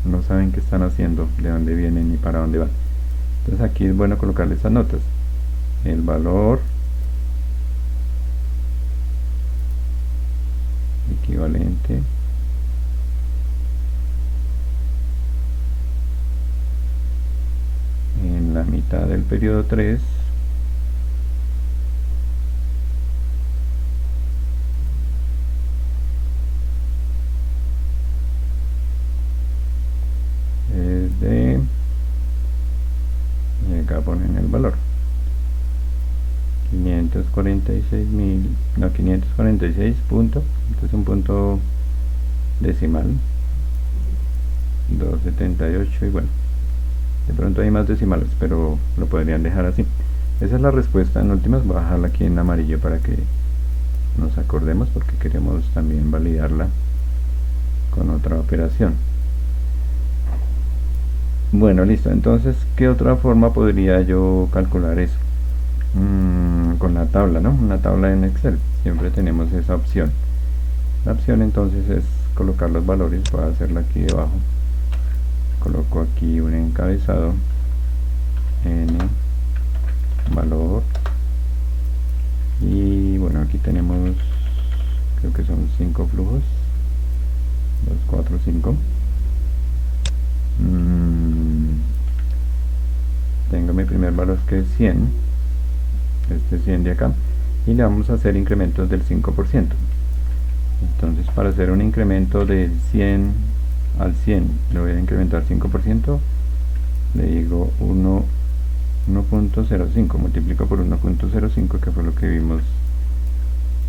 no saben qué están haciendo, de dónde vienen ni para dónde van. Entonces aquí es bueno colocarle estas notas, el valor equivalente en la mitad del periodo 3 es de, y acá ponen el valor 546.000, no, 546 punto, este es un punto decimal, 278, y bueno, de pronto hay más decimales, pero lo podrían dejar así. Esa es la respuesta. En últimas voy a dejarla aquí en amarillo para que nos acordemos, porque queremos también validarla con otra operación. Bueno, listo. Entonces, ¿qué otra forma podría yo calcular eso? Con la tabla, ¿no? Una tabla en Excel. Siempre tenemos esa opción. La opción entonces es colocar los valores. Voy a hacerla aquí debajo. Coloco aquí un encabezado N valor, y bueno, aquí tenemos, creo que son 5 flujos, 2, 4, 5. Tengo mi primer valor que es 100, este 100 de acá, y le vamos a hacer incrementos del 5%. Entonces, para hacer un incremento del 100 al 100 le voy a incrementar 5%, le digo 1.05, multiplico por 1.05, que fue lo que vimos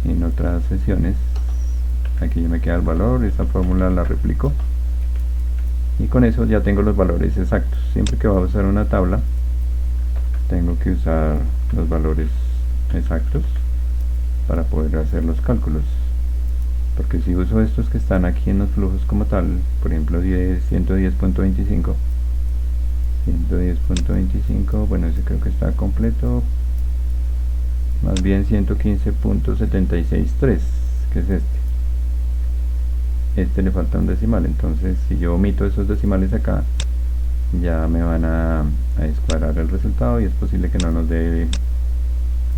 en otras sesiones. Aquí ya me queda el valor, esta fórmula la replico y con eso ya tengo los valores exactos. Siempre que voy a usar una tabla tengo que usar los valores exactos para poder hacer los cálculos, porque si uso estos que están aquí en los flujos como tal, por ejemplo 110.25, bueno, ese creo que está completo, más bien 115.763, que es este le falta un decimal. Entonces si yo omito esos decimales acá, ya me van a descuadrar el resultado y es posible que no nos dé,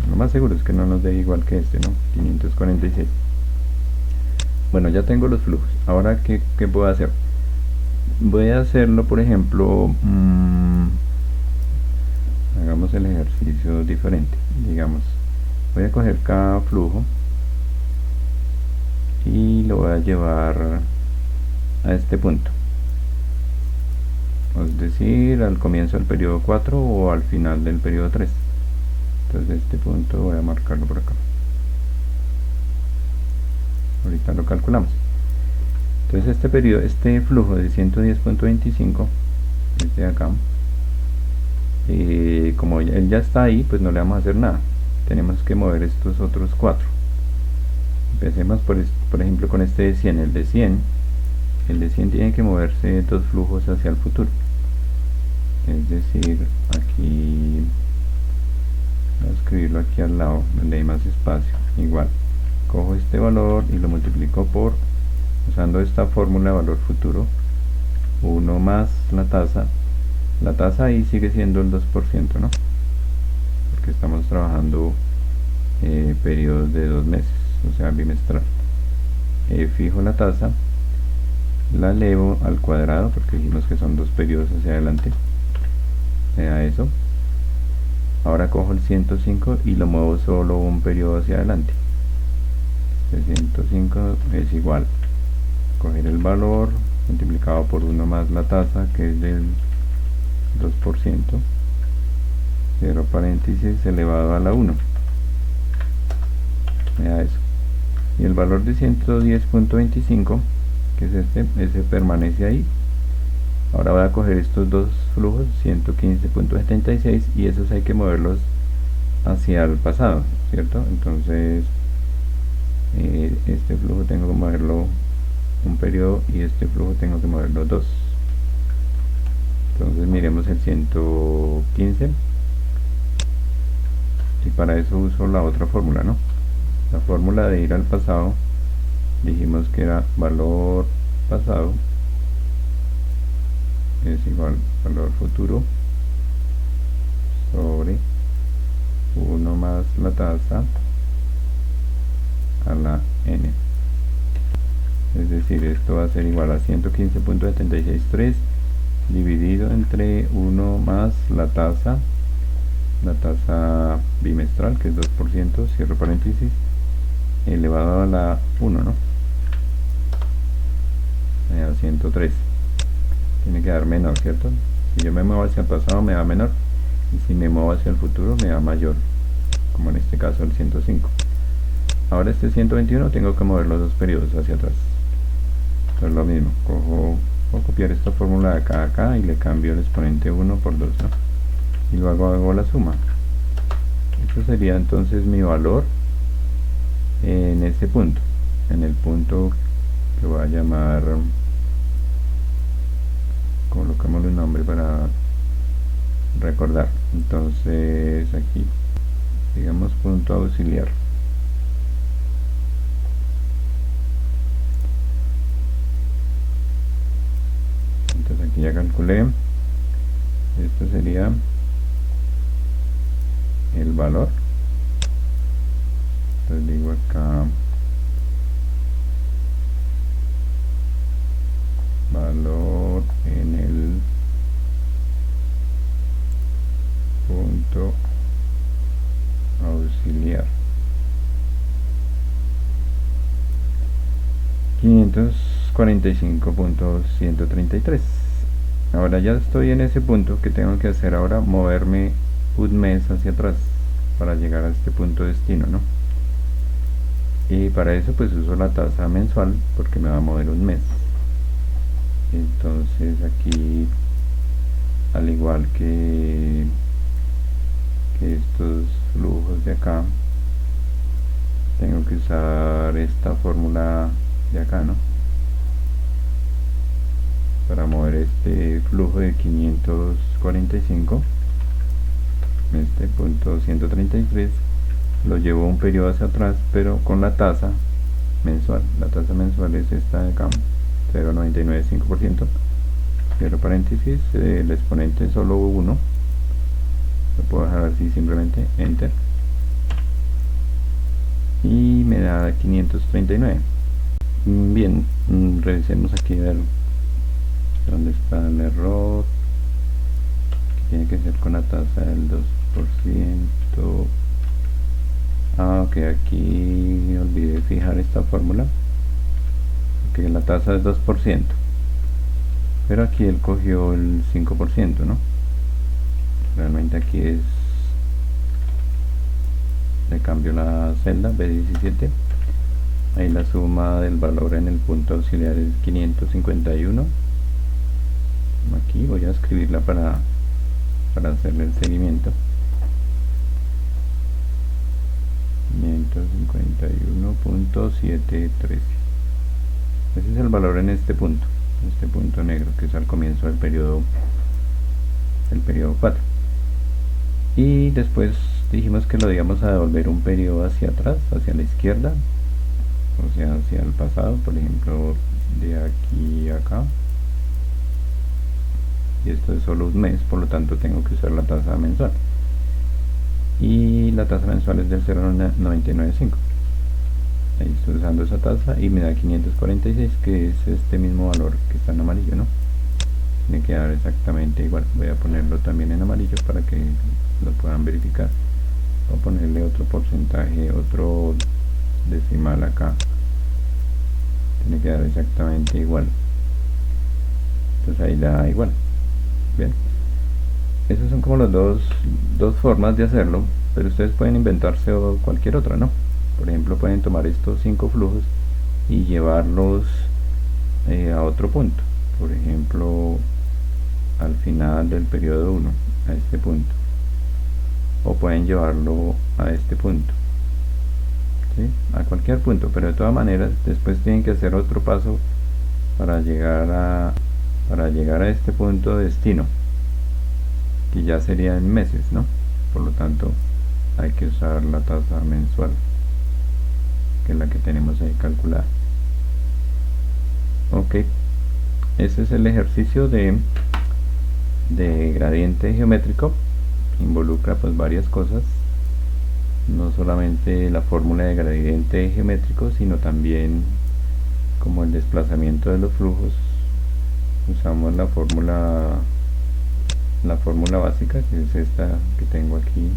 lo más seguro es que no nos dé igual que este, ¿no? 546. Bueno, ya tengo los flujos. Ahora, ¿qué puedo hacer? Voy a hacerlo, por ejemplo, hagamos el ejercicio diferente. Digamos, voy a coger cada flujo y lo voy a llevar a este punto, es decir, al comienzo del periodo 4 o al final del periodo 3. Entonces este punto voy a marcarlo por acá. Ahorita lo calculamos. Entonces este flujo de 110.25, este de acá, como él ya está ahí, pues no le vamos a hacer nada. Tenemos que mover estos otros 4. Empecemos por ejemplo con este de 100, el de 100 tiene que moverse 2 flujos hacia el futuro, es decir, aquí voy a escribirlo aquí al lado donde hay más espacio. Igual cojo este valor y lo multiplico por, usando esta fórmula de valor futuro, 1 más la tasa ahí sigue siendo el 2%, ¿no? Porque estamos trabajando periodos de 2 meses, o sea bimestral. Fijo la tasa, la elevo al cuadrado porque dijimos que son 2 periodos hacia adelante, eso. Ahora cojo el 105 y lo muevo solo un periodo hacia adelante. El 105 es igual, coger el valor multiplicado por 1 más la tasa, que es del 2%, cierro paréntesis, elevado a la 1. Vea eso. Y el valor de 110.25, que es ese permanece ahí. Ahora voy a coger estos dos flujos, 115.76, y esos hay que moverlos hacia el pasado, ¿cierto? Entonces este flujo tengo que moverlo un periodo y este flujo tengo que moverlo 2. Entonces miremos el 115 y para eso uso la otra fórmula, ¿no? La fórmula de ir al pasado, dijimos que era valor pasado es igual valor futuro sobre 1 más la tasa a la n. Es decir, esto va a ser igual a 115.763 dividido entre 1 más la tasa bimestral, que es 2%, cierro paréntesis, elevado a la 1, ¿no? Me da 103. Tiene que dar menor, ¿cierto? Si yo me muevo hacia el pasado me da menor, y si me muevo hacia el futuro me da mayor, como en este caso el 105. Ahora este 121 tengo que mover los dos periodos hacia atrás. Entonces lo mismo, voy a copiar esta fórmula de acá a acá y le cambio el exponente 1 por 2, ¿no? Y luego hago la suma. Esto sería entonces mi valor en este punto, en el punto que voy a llamar, colocámosle un nombre para recordar. Entonces aquí digamos punto auxiliar. Entonces aquí ya calculé, esto sería el valor. Entonces digo acá valor en el punto auxiliar 545.133. Ahora ya estoy en ese punto. que tengo que hacer ahora? Moverme un mes hacia atrás para llegar a este punto de destino, ¿no? Y para eso pues uso la tasa mensual porque me va a mover un mes. Entonces aquí, al igual que estos flujos de acá, tengo que usar esta fórmula de acá, ¿no? Para mover este flujo de 545, este punto 133, lo llevo un periodo hacia atrás, pero con la tasa mensual. La tasa mensual es esta de acá, 0,995%. Cierro paréntesis, el exponente es solo 1. Lo puedo dejar así, simplemente enter. Y me da 539. Bien, revisemos aquí a ver dónde está el error. Tiene que ser con la tasa del 2%. Ok, aquí olvidé fijar esta fórmula, porque la tasa es 2%, pero aquí él cogió el 5%, ¿no? Realmente aquí es, le cambio la celda B17, ahí la suma del valor en el punto auxiliar es 551. Aquí voy a escribirla para hacerle el seguimiento. 551.713. Ese es el valor en este punto negro, que es al comienzo del periodo 4. Y después dijimos que lo íbamos a devolver un periodo hacia atrás, hacia la izquierda, o sea, hacia el pasado, por ejemplo, de aquí a acá. Y esto es solo un mes, por lo tanto tengo que usar la tasa mensual. Y la tasa mensual es del 0,995. Ahí estoy usando esa tasa y me da 546, que es este mismo valor que está en amarillo, ¿no? Tiene que dar exactamente igual. Voy a ponerlo también en amarillo para que lo puedan verificar. Voy a ponerle otro porcentaje, otro decimal acá. Tiene que dar exactamente igual. Entonces ahí da igual. Bien. Esas son como las dos formas de hacerlo, pero ustedes pueden inventarse cualquier otra, ¿no? Por ejemplo, pueden tomar estos 5 flujos y llevarlos a otro punto. Por ejemplo, al final del periodo 1, a este punto. O pueden llevarlo a este punto, ¿sí? A cualquier punto, pero de todas maneras, después tienen que hacer otro paso para llegar a este punto de destino, que ya sería en meses, ¿no? Por lo tanto, hay que usar la tasa mensual, que es la que tenemos ahí calculada. Ok, ese es el ejercicio de gradiente geométrico. Involucra pues varias cosas, no solamente la fórmula de gradiente geométrico, sino también como el desplazamiento de los flujos. Usamos la fórmula básica, que es esta que tengo aquí,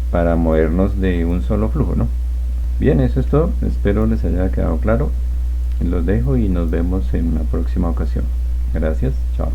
para movernos de un solo flujo, ¿no? Bien, eso es todo. Espero les haya quedado claro. Los dejo y nos vemos en una próxima ocasión. Gracias, chao.